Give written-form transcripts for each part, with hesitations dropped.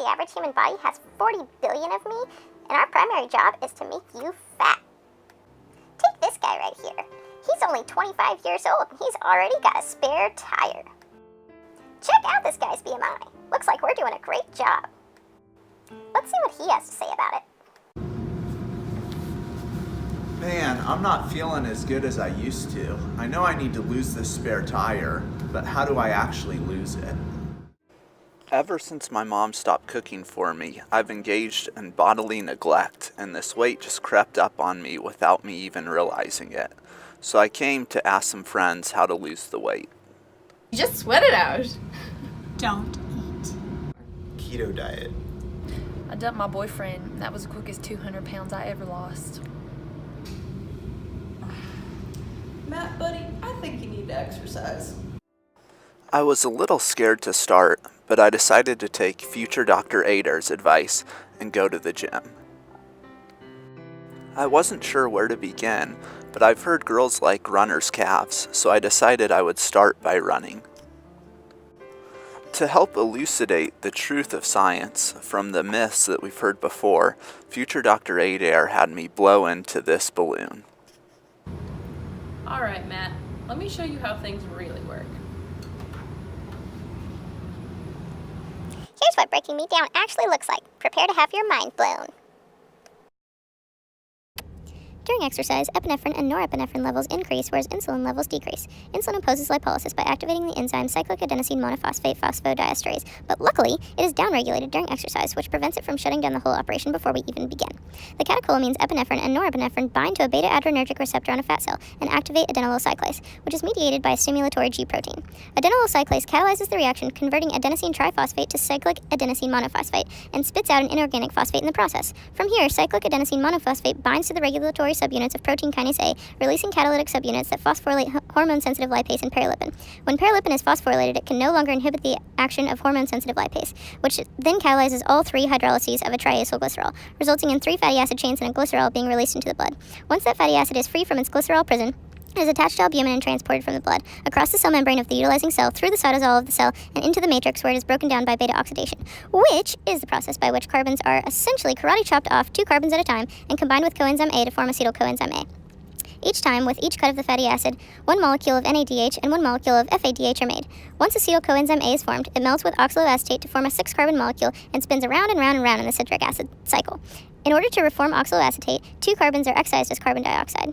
the average human body has 40 billion of me, and our primary job is to make you fat. Take this guy right here. He's only 25 years old, and he's already got a spare tire. Check out this guy's BMI. Looks like we're doing a great job. Let's see what he has to say about it. Man, I'm not feeling as good as I used to. I know I need to lose this spare tire, but how do I actually lose it? Ever since my mom stopped cooking for me, I've engaged in bodily neglect, and this weight just crept up on me without me even realizing it. So I came to ask some friends how to lose the weight. You just sweat it out. Don't eat. Keto diet. I dumped my boyfriend, and that was the quickest 200 pounds I ever lost. Matt, buddy, I think you need to exercise. I was a little scared to start, but I decided to take future Dr. Ader's advice and go to the gym. I wasn't sure where to begin, but I've heard girls like runners' calves, so I decided I would start by running. To help elucidate the truth of science from the myths that we've heard before, future Dr. Adair had me blow into this balloon. Alright, Matt, let me show you how things really work. Here's what breaking me down actually looks like. Prepare to have your mind blown. During exercise, epinephrine and norepinephrine levels increase, whereas insulin levels decrease. Insulin opposes lipolysis by activating the enzyme cyclic adenosine monophosphate phosphodiesterase, but luckily, it is downregulated during exercise, which prevents it from shutting down the whole operation before we even begin. The catecholamines epinephrine and norepinephrine bind to a beta-adrenergic receptor on a fat cell and activate adenylyl cyclase, which is mediated by a stimulatory G protein. Adenylyl cyclase catalyzes the reaction, converting adenosine triphosphate to cyclic adenosine monophosphate, and spits out an inorganic phosphate in the process. From here, cyclic adenosine monophosphate binds to the regulatory subunits of protein kinase A, releasing catalytic subunits that phosphorylate hormone-sensitive lipase and paralipin. When paralipin is phosphorylated, it can no longer inhibit the action of hormone-sensitive lipase, which then catalyzes all three hydrolyses of a triacylglycerol, resulting in 3 fatty acid chains and a glycerol being released into the blood. Once that fatty acid is free from its glycerol prison, it is attached to albumin and transported from the blood, across the cell membrane of the utilizing cell, through the cytosol of the cell, and into the matrix where it is broken down by beta oxidation, which is the process by which carbons are essentially karate chopped off 2 carbons at a time and combined with coenzyme A to form acetyl coenzyme A. Each time, with each cut of the fatty acid, 1 molecule of NADH and 1 molecule of FADH are made. Once acetyl coenzyme A is formed, it melts with oxaloacetate to form a 6-carbon molecule and spins around and round and round in the citric acid cycle. In order to reform oxaloacetate, 2 carbons are excised as carbon dioxide.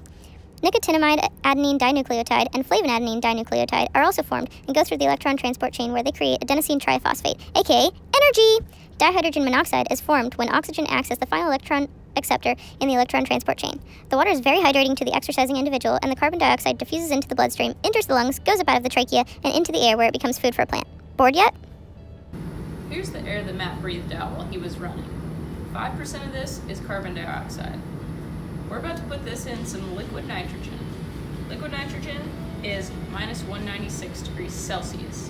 Nicotinamide adenine dinucleotide and flavinadenine dinucleotide are also formed and go through the electron transport chain where they create adenosine triphosphate, aka energy! Dihydrogen monoxide is formed when oxygen acts as the final electron acceptor in the electron transport chain. The water is very hydrating to the exercising individual, and the carbon dioxide diffuses into the bloodstream, enters the lungs, goes up out of the trachea, and into the air where it becomes food for a plant. Bored yet? Here's the air that Matt breathed out while he was running. 5% of this is carbon dioxide. We're about to put this in some liquid nitrogen. Liquid nitrogen is minus 196 degrees Celsius.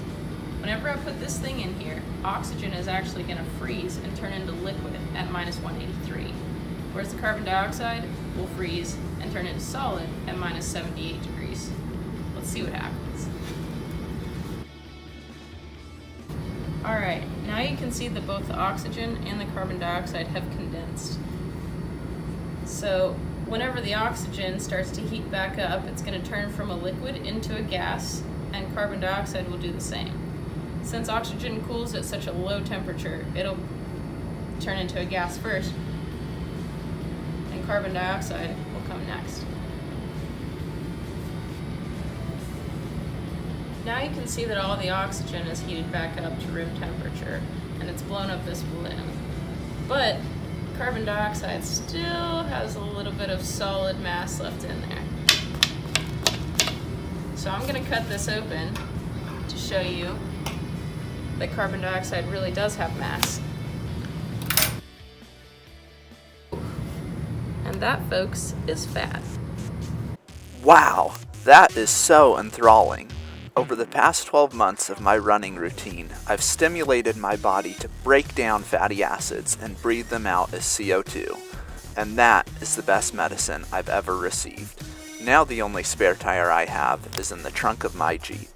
Whenever I put this thing in here, oxygen is actually going to freeze and turn into liquid at minus 183, whereas the carbon dioxide will freeze and turn into solid at minus 78 degrees. Let's see what happens. Alright, now you can see that both the oxygen and the carbon dioxide have condensed. So whenever the oxygen starts to heat back up, it's going to turn from a liquid into a gas, and carbon dioxide will do the same. Since oxygen cools at such a low temperature, it'll turn into a gas first, and carbon dioxide will come next. Now you can see that all the oxygen is heated back up to room temperature, and it's blown up this balloon. But carbon dioxide still has a little bit of solid mass left in there. So I'm going to cut this open to show you that carbon dioxide really does have mass. And that, folks, is fat. Wow, that is so enthralling. Over the past 12 months of my running routine, I've stimulated my body to break down fatty acids and breathe them out as CO2. And that is the best medicine I've ever received. Now the only spare tire I have is in the trunk of my Jeep.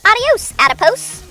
Adios, adipose!